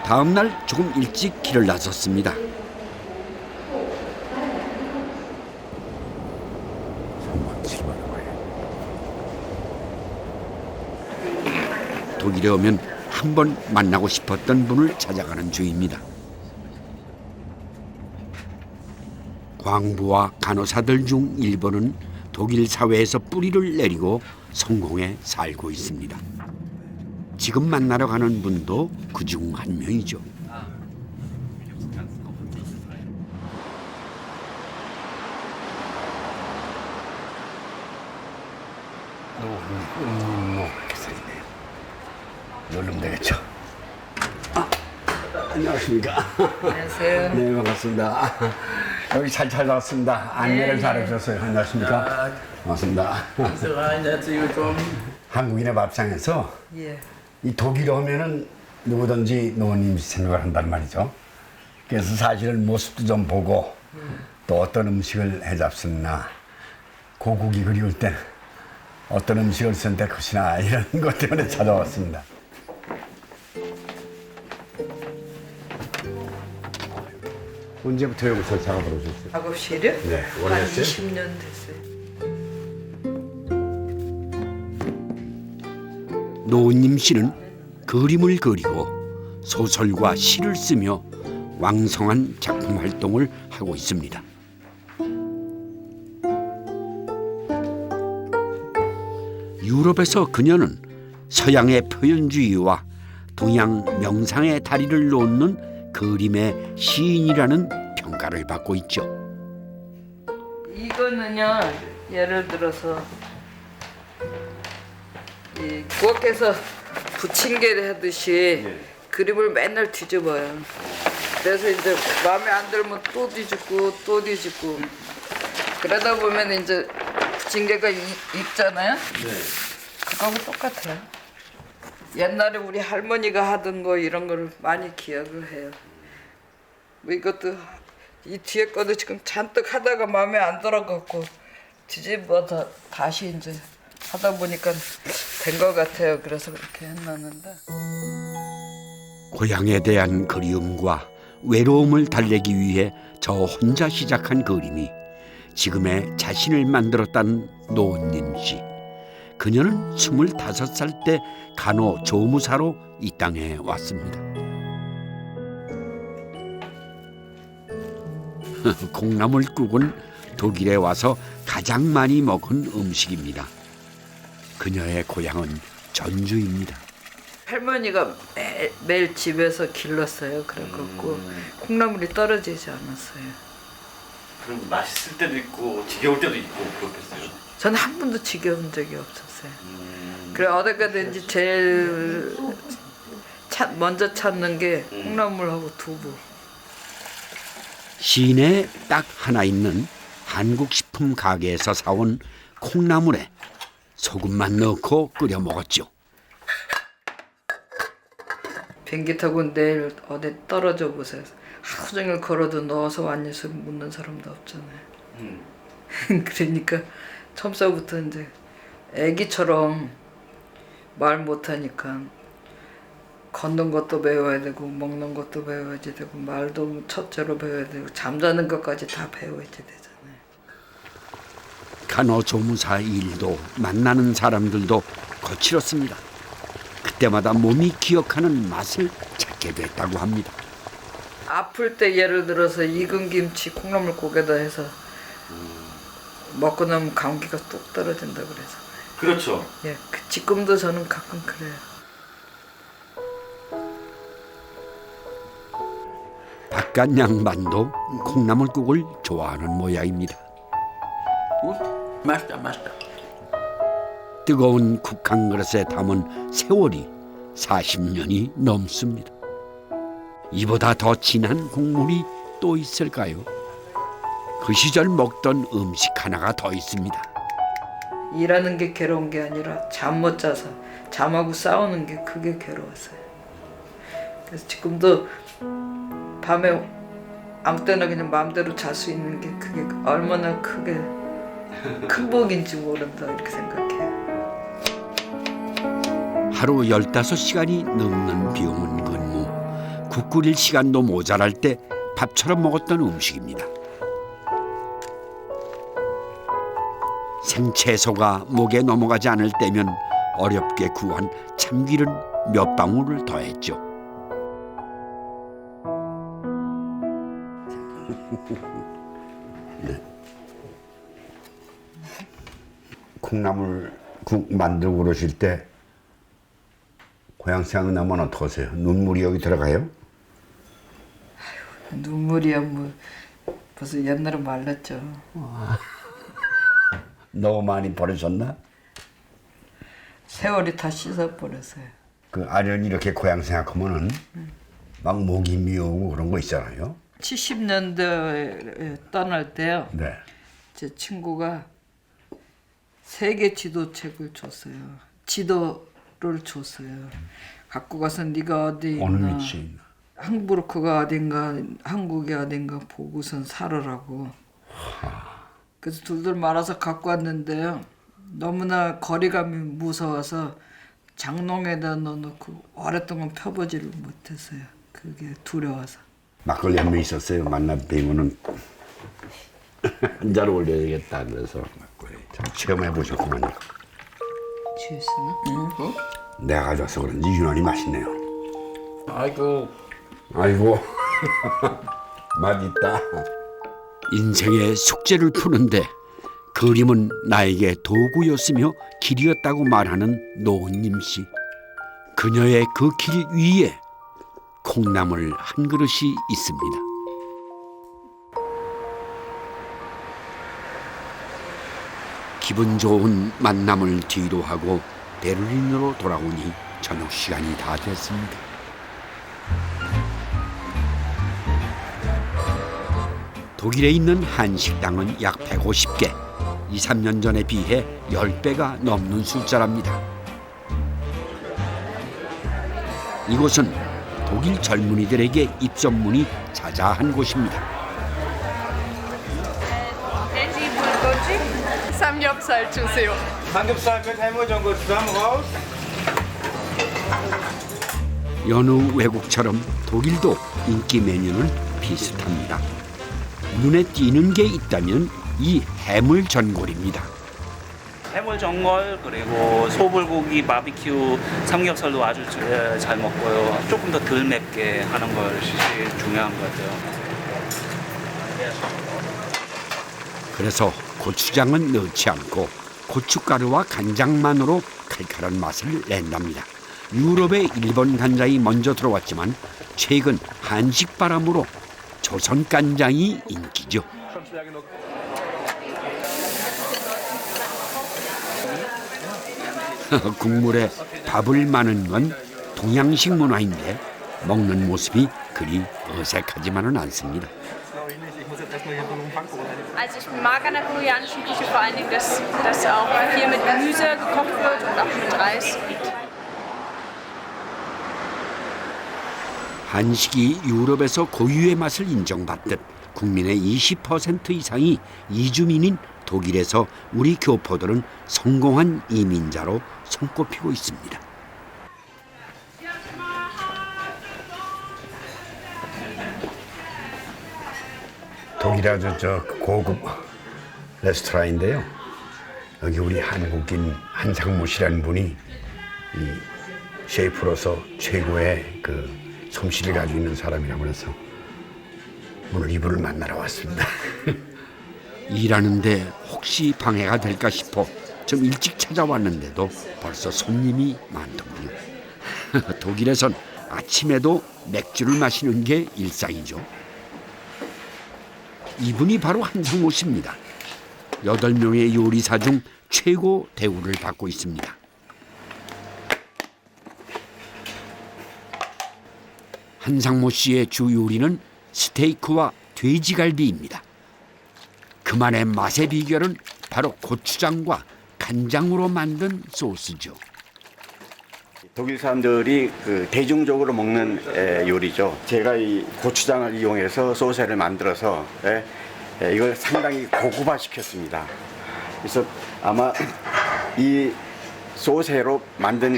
Speaker 1: 다음 날 조금 일찍 길을 나섰습니다. 독일에 오면 한번 만나고 싶었던 분을 찾아가는 중입니다. 광부와 간호사들 중 일부는 독일 사회에서 뿌리를 내리고 성공해 살고 있습니다. 지금 만나러 가는 분도 그중 한 명이죠. 이렇게 써있네요. 누르면 되겠죠. 안녕하십니까.
Speaker 7: 안녕하세요.
Speaker 1: 네, 반갑습니다. 여기 잘 찾아왔습니다. 안내를
Speaker 7: 네.
Speaker 1: 잘해주셨어요. 안녕하십니까. 반갑습니다. 한국인의 밥상에서
Speaker 7: 예.
Speaker 1: 이 독일 오면은 누구든지 노원님 생각을 한단 말이죠. 그래서 사실은 모습도 좀 보고 또 어떤 음식을 해잡수나 고국이 그리울 때 어떤 음식을 선택하시나 이런 것 때문에 찾아왔습니다. 언제부터 여기서 작업을 하셨어요?
Speaker 7: 작업실이요?
Speaker 1: 네,
Speaker 7: 한
Speaker 1: 오래됐어요?
Speaker 7: 20년 됐어요.
Speaker 1: 노은님 씨는 그림을 그리고 소설과 시를 쓰며 왕성한 작품 활동을 하고 있습니다. 유럽에서 그녀는 서양의 표현주의와 동양 명상의 다리를 놓는 그림의 시인이라는 평가를 받고 있죠.
Speaker 7: 이거는요, 예를 들어서 이 부엌에서 부침개 하듯이 그림을 맨날 뒤집어요. 그래서 이제 마음에 안 들면 또 뒤집고 또 뒤집고 그러다 보면 이제 부침개가 익잖아요. 그거하고 똑같아요. 옛날에 우리 할머니가 하던 거 이런 걸 많이 기억을 해요. 뭐 이것도 이 뒤에 거도 지금 잔뜩 하다가 마음에 안 들어갖고 뒤집어서 다시 이제 하다 보니까 된 것 같아요. 그래서 그렇게 해놨는데.
Speaker 1: 고향에 대한 그리움과 외로움을 달래기 위해 저 혼자 시작한 그림이 지금의 자신을 만들었다는 노은님 씨. 그녀는 25살 때 간호조무사로 이 땅에 왔습니다. 콩나물국은 독일에 와서 가장 많이 먹은 음식입니다. 그녀의 고향은 전주입니다.
Speaker 7: 할머니가 매일 집에서 길렀어요. 그래갖고 콩나물이 떨어지지 않았어요.
Speaker 9: 그럼 맛있을 때도 있고 지겨울 때도 있고 그렇겠어요.
Speaker 7: 저는 한 번도 지겨운 적이 없었어요. 그래 어디 가든지 제일 먼저 찾는 게 콩나물하고 두부.
Speaker 1: 시내에 딱 하나 있는 한국 식품 가게에서 사온 콩나물에 소금만 넣고 끓여 먹었죠.
Speaker 7: 비행기 타고 내일 어디 떨어져 보세요. 하루 종일 걸어도 넣어서 왔냐서 묻는 사람도 없잖아요. 그러니까 처음서부터 이제 애기처럼 말 못하니까 걷는 것도 배워야 되고 먹는 것도 배워야 되고 말도 첫째로 배워야 되고 잠자는 것까지 다 배워야 되잖아요.
Speaker 1: 간호조무사 일도 만나는 사람들도 거칠었습니다. 그때마다 몸이 기억하는 맛을 찾게 됐다고 합니다.
Speaker 7: 아플 때 예를 들어서 익은 김치 콩나물국에다 해서 먹고 나면 감기가 뚝 떨어진다 그래서.
Speaker 9: 그렇죠.
Speaker 7: 예, 지금도 저는 가끔 그래요.
Speaker 1: 바깥 양반도 콩나물국을 좋아하는 모양입니다.
Speaker 9: 맛있다.
Speaker 1: 뜨거운 국 한 그릇에 담은 세월이 40년이 넘습니다. 이보다 더 진한 국물이 또 있을까요? 그 시절 먹던 음식 하나가 더 있습니다.
Speaker 7: 일하는 게 괴로운 게 아니라 잠 못 자서 잠하고 싸우는 게 그게 괴로웠어요. 그래서 지금도 밤에 아무 때나 그냥 마음대로 잘 수 있는 게 그게 얼마나 크게 큰 복인지 모른다 이렇게 생각해요.
Speaker 1: 하루 15시간이 넘는 비오는 근무, 국 끓일 시간도 모자랄 때 밥처럼 먹었던 음식입니다. 생채소가 목에 넘어가지 않을 때면 어렵게 구한 참기름 몇 방울을 더했죠. 네. 콩나물국 만들고 그러실 때 고향 생각나면 어떠세요? 눈물이 여기 들어가요?
Speaker 7: 눈물이야 뭐 벌써 옛날에 말랐죠.
Speaker 1: 너무 많이 버리셨나?
Speaker 7: 세월이 다 씻어버렸어요.
Speaker 1: 그 아련히 이렇게 고향 생각하면은 막 목이 미오고 그런 거 있잖아요.
Speaker 15: 70년대에 떠날 때요.
Speaker 1: 네.
Speaker 15: 제 친구가 세계 지도책을 줬어요. 지도를 줬어요. 갖고 가서 네가 어디 있나.
Speaker 1: 어느 위치에 있나.
Speaker 15: 함부르크가 어딘가 한국이 어딘가 보고선 살으라고. 그래서 둘둘 말아서 갖고 왔는데요. 너무나 거리감이 무서워서 장롱에다 넣어놓고 오랫동안 펴보지를 못했어요. 그게 두려워서.
Speaker 1: 막걸리 한 명 있었어요. 만나 뵈면은 한 잔 올려야겠다 그래서 좀 체험해 보셨구만요.
Speaker 15: 주스는? 응?
Speaker 1: 내가 가져와서 그런지 유난히 맛있네요.
Speaker 8: 아이고.
Speaker 1: 맛있다. 인생의 숙제를 푸는데 그림은 나에게 도구였으며 길이었다고 말하는 노은님 씨. 그녀의 그 길 위에 콩나물 한 그릇이 있습니다. 기분 좋은 만남을 뒤로 하고 베를린으로 돌아오니 저녁 시간이 다 됐습니다. 독일에 있는 한식당은 약 150개, 2, 3년 전에 비해 10배가 넘는 숫자랍니다. 이곳은 독일 젊은이들에게 입점문이 자자한 곳입니다.
Speaker 16: 돼지 불고기, 삼겹살 주세요.
Speaker 17: 삼겹살 mit 해물전골 zusammen raus.
Speaker 1: 여느 외국처럼 독일도 인기 메뉴는 비슷합니다. 눈에 띄는 게 있다면 이 해물 전골입니다.
Speaker 18: 해물 전골 그리고 소불고기 바비큐 삼겹살도 아주 잘 먹고요. 조금 더 덜 맵게 하는 것이 중요한 것 같아요.
Speaker 1: 그래서 고추장은 넣지 않고 고춧가루와 간장만으로 칼칼한 맛을 낸답니다. 유럽의 일본 간장이 먼저 들어왔지만 최근 한식 바람으로 조선 간장이 인기죠. 국물에 밥을 마는 건 동양식 문화인데 먹는 모습이 그리 어색하지만은 않습니다.
Speaker 16: Also ich mag an der koreanischen Küche vor allen Dingen, dass auch viel mit Gemüse gekocht wird und auch mit Reis.
Speaker 1: 한식이 유럽에서 고유의 맛을 인정받듯 국민의 20% 이상이 이주민인 독일에서 우리 교포들은 성공한 이민자로 손꼽히고 있습니다. 독일 아주 고급 레스토랑인데요. 여기 우리 한국인 한상무 씨라는 분이 이 셰프로서 최고의 그 솜씨를 가지고 있는 사람이라고 해서 오늘 이분을 만나러 왔습니다. 일하는데 혹시 방해가 될까 싶어 좀 일찍 찾아왔는데도 벌써 손님이 많더군요. 독일에선 아침에도 맥주를 마시는 게 일상이죠. 이분이 바로 한상무 씨입니다. 8명의 요리사 중 최고 대우를 받고 있습니다. 한상무 씨의 주 요리는 스테이크와 돼지갈비입니다. 그만의 맛의 비결은 바로 고추장과 간장으로 만든 소스죠.
Speaker 5: 독일 사람들이 그 대중적으로 먹는 요리죠. 제가 이 고추장을 이용해서 소스를 만들어서 이걸 상당히 고급화 시켰습니다. 그래서 아마 이 소스로 만든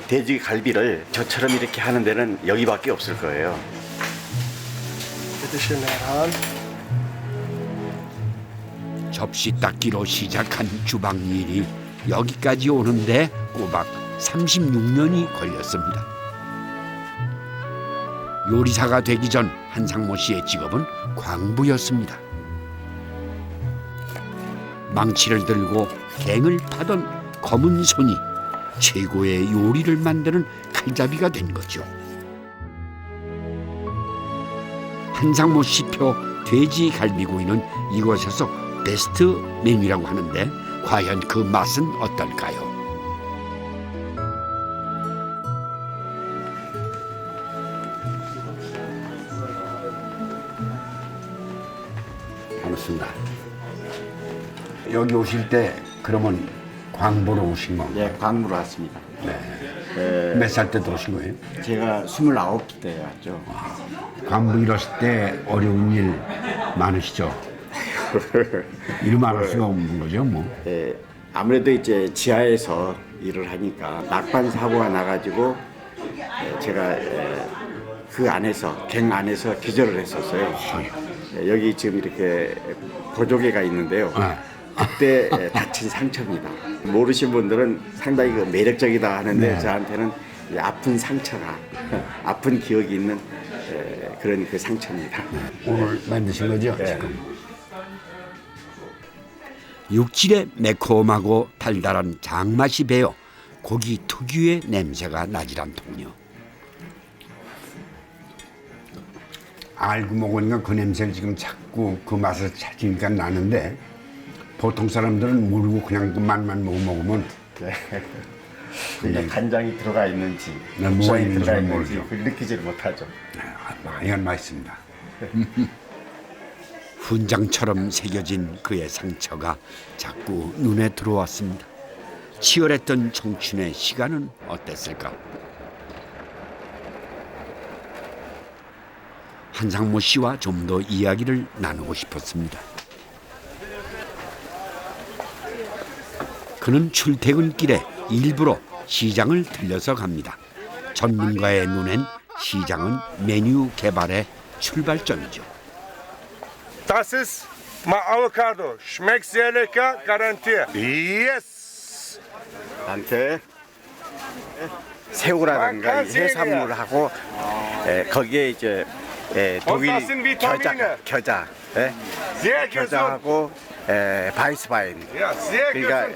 Speaker 5: 돼지 갈비를 저처럼 이렇게 하는 데는 여기밖에 없을 거예요. 접시 닦기로 시작한 주방 일이 여기까지 오는데 꼬박 36년이 걸렸습니다. 요리사가 되기 전 한상무 씨의 직업은 광부였습니다. 망치를 들고 갱을 파던 검은 손이 최고의 요리를 만드는 칼잡이가 된 거죠. 한상무 씨표 돼지 갈비구이는 이곳에서 베스트 메뉴라고 하는데 과연 그 맛은 어떨까요?
Speaker 1: 반갑습니다. 여기 오실 때 그러면 광보로 오신 건가요?
Speaker 5: 예, 광보로 왔습니다.
Speaker 1: 네. 몇 살 때 들어오신 거예요?
Speaker 5: 제가 29 때 왔죠.
Speaker 1: 광부 일하실 때 어려운 일 많으시죠? 일 많을 수가 없는 거죠, 뭐.
Speaker 5: 예, 아무래도 이제 지하에서 일을 하니까 낙반 사고가 나가지고 제가 그 안에서 갱 안에서 기절을 했었어요. 여기 지금 이렇게 보조개가 있는데요. 그때 다친 상처입니다. 모르신 분들은 상당히 매력적이다 하는데 저한테는 아픈 상처가 아픈 기억이 있는 그런 그 상처입니다.
Speaker 1: 오늘 만드신 거죠? 지금. 육질의 매콤하고 달달한 장맛이 배어 고기 특유의 냄새가 나질 않더군요. 알고 먹으니까 그 냄새를 지금 자꾸 그 맛을 찾으니까 나는데 보통 사람들은 모르고 그냥 그 맛만 먹으면
Speaker 5: 그게 간장이 들어가 있는지
Speaker 1: 뭐가 있는지
Speaker 5: 들어가 있는지
Speaker 1: 모르죠.
Speaker 5: 그걸 느끼지를 못하죠.
Speaker 1: 하여간 맛있습니다. 훈장처럼 새겨진 그의 상처가 자꾸 눈에 들어왔습니다. 치열했던 청춘의 시간은 어땠을까? 한상모 씨와 좀 더 이야기를 나누고 싶었습니다. 그는 출퇴근길에 일부러 시장을 들려서 갑니다. 전문가의 눈엔 시장은 메뉴 개발의 출발점이죠.
Speaker 17: Das ist mal Avocado. Schmeckt sehr lecker, garantiert. Yes!
Speaker 5: 한테 새우라든가 이 해산물하고 거기에 이제 독일 겨자, 겨자하고 바이스바인, 그러니까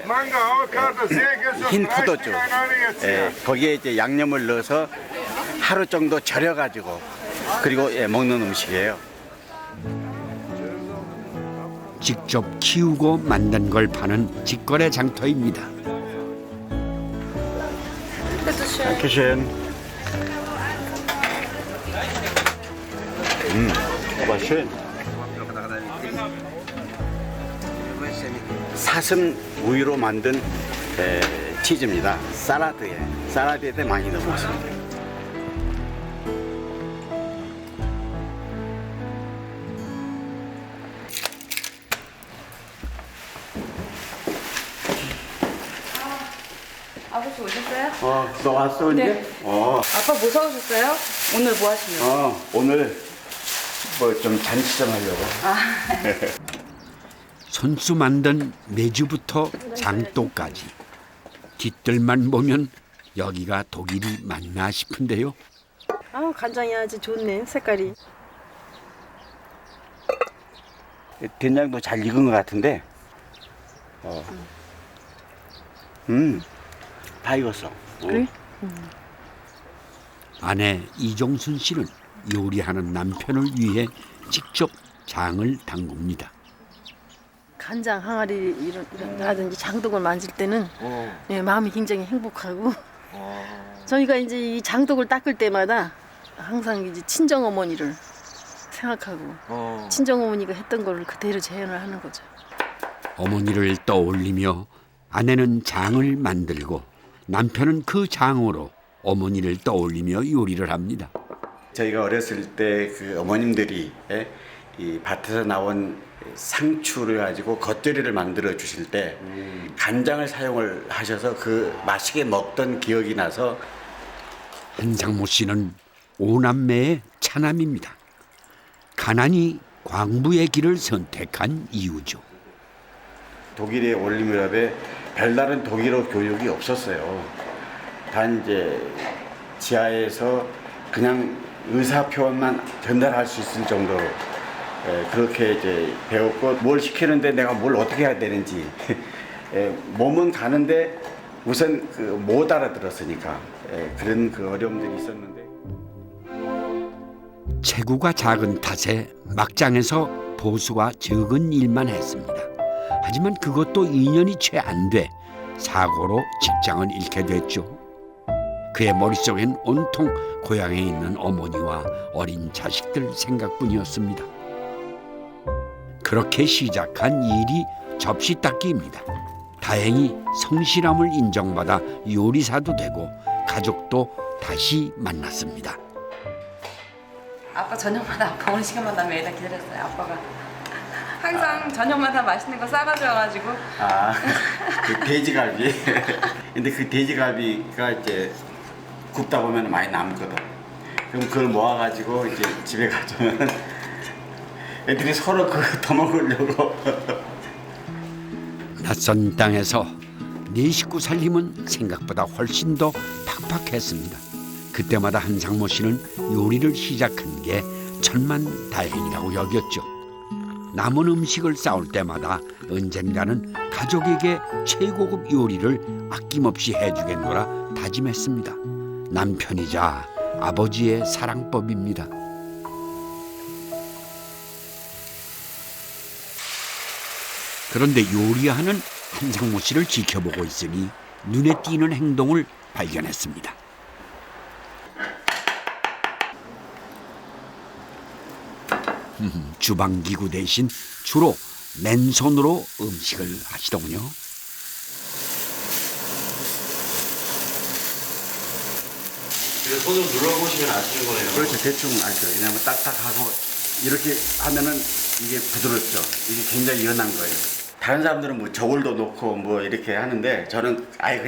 Speaker 5: 흰 포도주, 거기에 이제 양념을 넣어서 하루 정도 절여가지고 그리고 먹는 음식이에요.
Speaker 1: 직접 키우고 만든 걸 파는 직거래 장터입니다.
Speaker 5: Dankeschön. war schön. 사슴 우유로 만든 치즈입니다. 샐러드에 많이 넣었습니다.
Speaker 3: 아버지 오셨어요?
Speaker 5: 너 왔어 이제?
Speaker 3: 네. 아빠 뭐 사오셨어요? 오늘 뭐 하시려고?
Speaker 5: 오늘 뭐 좀 잔치 좀 하려고.
Speaker 1: 손수 만든 메주부터 장도까지 뒷뜰만 보면 여기가 독일이 맞나 싶은데요.
Speaker 14: 간장이 아주 좋네, 색깔이.
Speaker 5: 된장도 잘 익은 것 같은데. 다 익었어.
Speaker 14: 그래?
Speaker 1: 아내 이종순 씨는 요리하는 남편을 위해 직접 장을 담굽니다.
Speaker 14: 간장 항아리라든지 장독을 만질 때는 마음이 굉장히 행복하고 저희가 이제 이 장독을 닦을 때마다 항상 이제 친정 어머니를 생각하고 친정 어머니가 했던 거를 그대로 재현을 하는 거죠.
Speaker 1: 어머니를 떠올리며 아내는 장을 만들고 남편은 그 장으로 어머니를 떠올리며 요리를 합니다.
Speaker 5: 저희가 어렸을 때 그 어머님들이 이 밭에서 나온 상추를 가지고 겉절이를 만들어 주실 때 간장을 사용을 하셔서 그 맛있게 먹던 기억이 나서.
Speaker 1: 한상모 씨는 오남매의 차남입니다. 가난이 광부의 길을 선택한 이유죠.
Speaker 5: 독일의 올림유럽에 별다른 독일어 교육이 없었어요. 단 이제 지하에서 그냥 의사 표현만 전달할 수 있을 정도로 그렇게 이제 배웠고, 뭘 시키는데 내가 뭘 어떻게 해야 되는지 몸은 가는데 우선 못 알아들었으니까 그런 그 어려움들이 있었는데.
Speaker 1: 체구가 작은 탓에 막장에서 보수가 적은 일만 했습니다. 하지만 그것도 2년이 채 안 돼 사고로 직장을 잃게 됐죠. 그의 머릿속엔 온통 고향에 있는 어머니와 어린 자식들 생각뿐이었습니다. 그렇게 시작한 일이 접시 닦기입니다. 다행히 성실함을 인정받아 요리사도 되고 가족도 다시 만났습니다.
Speaker 19: 아빠 저녁마다 아빠 오는 시간마다 매일 기다렸어요. 아빠가 항상 저녁마다 맛있는 거 싸가줘가지고.
Speaker 5: 그 돼지갈비. 근데 그 돼지갈비가 이제 굽다 보면 많이 남거든. 그럼 그걸 모아가지고 이제 집에 가져오면 애들이 서로 그거 더 먹으려고.
Speaker 1: 낯선 땅에서 네 식구 살림은 생각보다 훨씬 더 팍팍했습니다. 그때마다 한상모 씨는 요리를 시작한 게 천만다행이라고 여겼죠. 남은 음식을 싸올 때마다 언젠가는 가족에게 최고급 요리를 아낌없이 해주겠노라 다짐했습니다. 남편이자 아버지의 사랑법입니다. 그런데 요리하는 한상모 씨를 지켜보고 있으니 눈에 띄는 행동을 발견했습니다. 주방기구 대신 주로 맨손으로 음식을 하시더군요.
Speaker 9: 그래서 손으로 눌러보시면 아시는 거네요.
Speaker 5: 그렇죠. 대충 알죠. 왜냐하면 딱딱하고 이렇게 하면은 이게 부드럽죠. 이게 굉장히 연한 거예요. 다른 사람들은 뭐 저울도 놓고 뭐 이렇게 하는데 저는 아예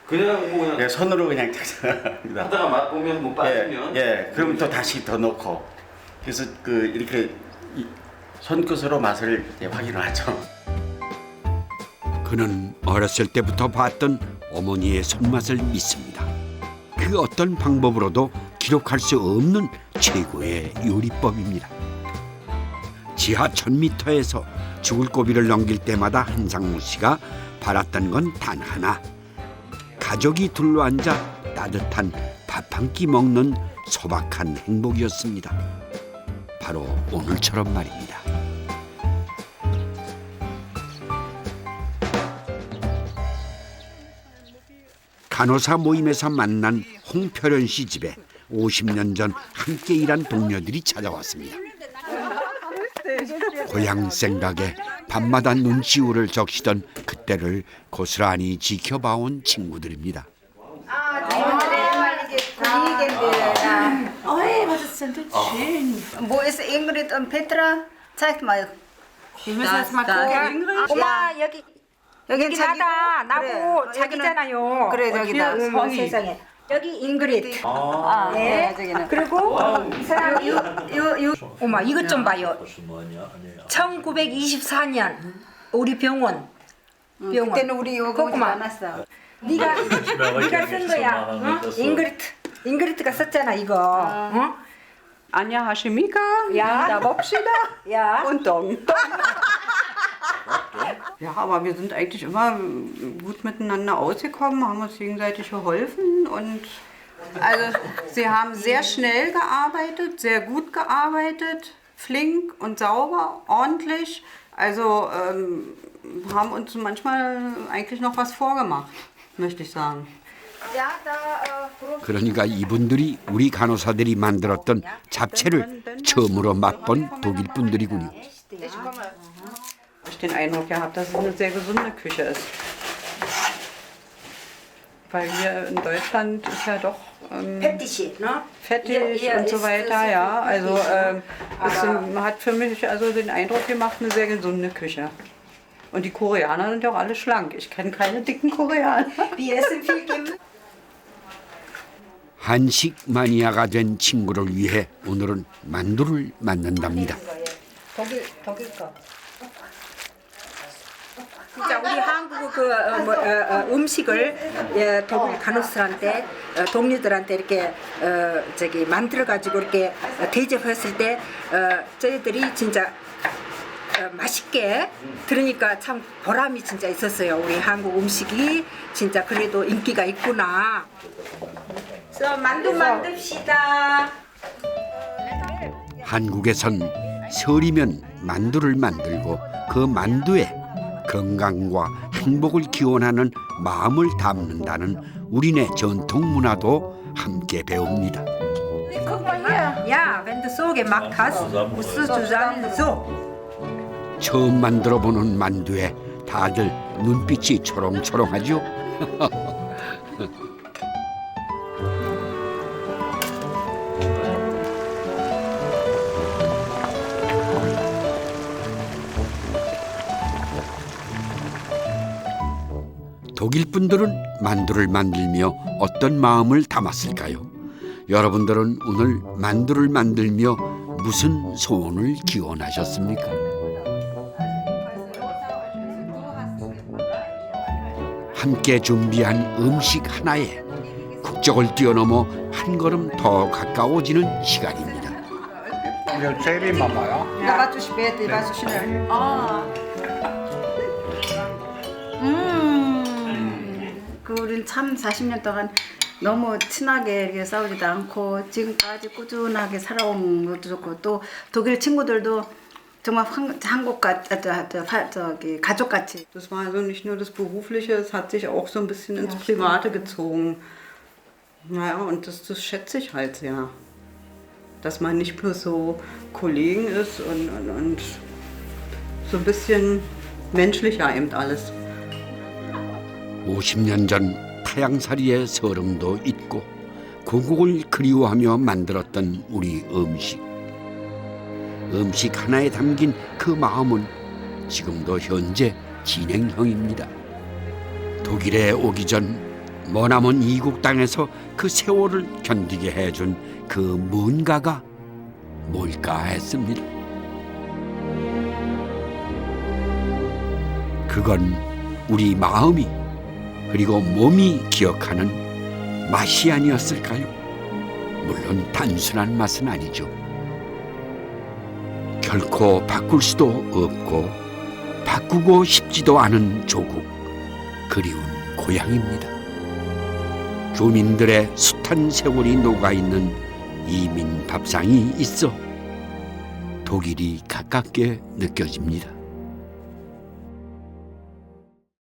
Speaker 5: 그냥 손으로 그냥 착착합니다.
Speaker 9: 하다가 맛보면 뭐 빠지면
Speaker 5: 그럼 또 다시 더 넣고 그래서 그 이렇게 손끝으로 맛을 확인을 하죠.
Speaker 1: 그는 어렸을 때부터 봤던 어머니의 손맛을 믿습니다. 그 어떤 방법으로도 기록할 수 없는 최고의 요리법입니다. 지하 1000m에서 죽을 고비를 넘길 때마다 한상무 씨가 바랐던 건 단 하나. 가족이 둘러앉아 따뜻한 밥 한 끼 먹는 소박한 행복이었습니다. 바로 오늘처럼 말입니다. 간호사 모임에서 만난 홍표련 씨 집에 50년 전 함께 일한 동료들이 찾아왔습니다. 고향 생각에 밤마다 눈시울을 적시던 그때를 고스란히 지켜봐온 친구들입니다.
Speaker 3: Oh, was ist denn das schön? Wo ist Ingrid und Petra? Zeigt mal.
Speaker 7: Wir müssen das mal gucken.
Speaker 3: 엄마 여기
Speaker 7: 여기 자다 나고 자기잖아요.
Speaker 3: 그래 저기다.
Speaker 7: 어머, 세상에. 여기 잉그리드.
Speaker 3: 네.
Speaker 7: 그리고 사람이 어머 이것 좀 봐요. 1924년 우리 병원.
Speaker 3: 그때는 우리 여기 오지 않았어.
Speaker 7: 네가 쓴 거야. 어? 잉그리트가 썼잖아 이거. 어?
Speaker 20: Anja Hashimika,
Speaker 7: Ja.
Speaker 20: da Bobschida
Speaker 7: Ja.
Speaker 20: und Dong. Ja, aber wir sind eigentlich immer gut miteinander ausgekommen, haben uns gegenseitig geholfen und also sie haben sehr schnell gearbeitet, sehr gut gearbeitet, flink und sauber, ordentlich. Also haben uns manchmal eigentlich noch was vorgemacht, möchte ich sagen.
Speaker 1: 그러니까 이분들이 우리 간호사들이 만들었던 잡채를 처음으로 맛본 독일 분들이군요.
Speaker 20: Ich den Eindruck gehabt, dass es eine sehr gesunde Küche ist. Weil hier in Deutschland ist ja doch fettig und so weiter, ja. Also es hat für mich also den Eindruck gemacht, eine sehr gesunde Küche. Und die Koreaner sind ja auch alle schlank. Ich kenne keine dicken Koreaner.
Speaker 3: Wir essen viel Gemüse.
Speaker 1: 한식 마니아가 된 친구를 위해 오늘은 만두를 만든답니다.
Speaker 7: 독일 거. 진짜 우리 한국 음식을 독일 간호사한테 동료들한테 이렇게 만들어 가지고 이렇게 대접했을 때 저희들이 진짜 맛있게 들으니까 참 보람이 진짜 있었어요. 우리 한국 음식이 진짜 그래도 인기가 있구나. 만두 만듭시다.
Speaker 1: 한국에선 설이면 만두를 만들고 그 만두에 건강과 행복을 기원하는 마음을 담는다는 우리네 전통 문화도 함께 배웁니다.
Speaker 7: Ja, wenn du so gemacht hast, musst du sagen so.
Speaker 1: 처음 만들어보는 만두에 다들 눈빛이 초롱초롱하죠. 독일 분들은 만두를 만들며 어떤 마음을 담았을까요? 여러분들은 오늘 만두를 만들며 무슨 소원을 기원하셨습니까? 함께 준비한 음식 하나에 국적을 뛰어넘어 한 걸음 더 가까워지는 시간입니다.
Speaker 13: 제리 마마야.
Speaker 10: Ja, war zu spät, die war zu schnell.
Speaker 3: 그 우린 참 40년 동안 너무 친하게 이렇게 싸우지도 않고 지금까지 꾸준하게 살아온 것도 좋고 또 독일 친구들도 정말 한국 저기 가족같이.
Speaker 20: Das war also nicht nur das Berufliche, es hat sich auch so ein bisschen ins Private gezogen. Naja, und das schätze ich halt sehr. Dass man nicht nur so Kollegen ist und so ein bisschen menschlicher eben alles.
Speaker 1: 50년 전 타양살이의 서름도 잊고 고국을 그리워하며 만들었던 우리 음식. 음식 하나에 담긴 그 마음은 지금도 현재 진행형입니다. 독일에 오기 전 머나먼 이국 땅에서 그 세월을 견디게 해준 그 뭔가가 뭘까 했습니다. 그건 우리 마음이 그리고 몸이 기억하는 맛이 아니었을까요? 물론 단순한 맛은 아니죠. 결코 바꿀 수도 없고 바꾸고 싶지도 않은 조국, 그리운 고향입니다. 주민들의 숱한 세월이 녹아있는 이민 밥상이 있어 독일이 가깝게 느껴집니다.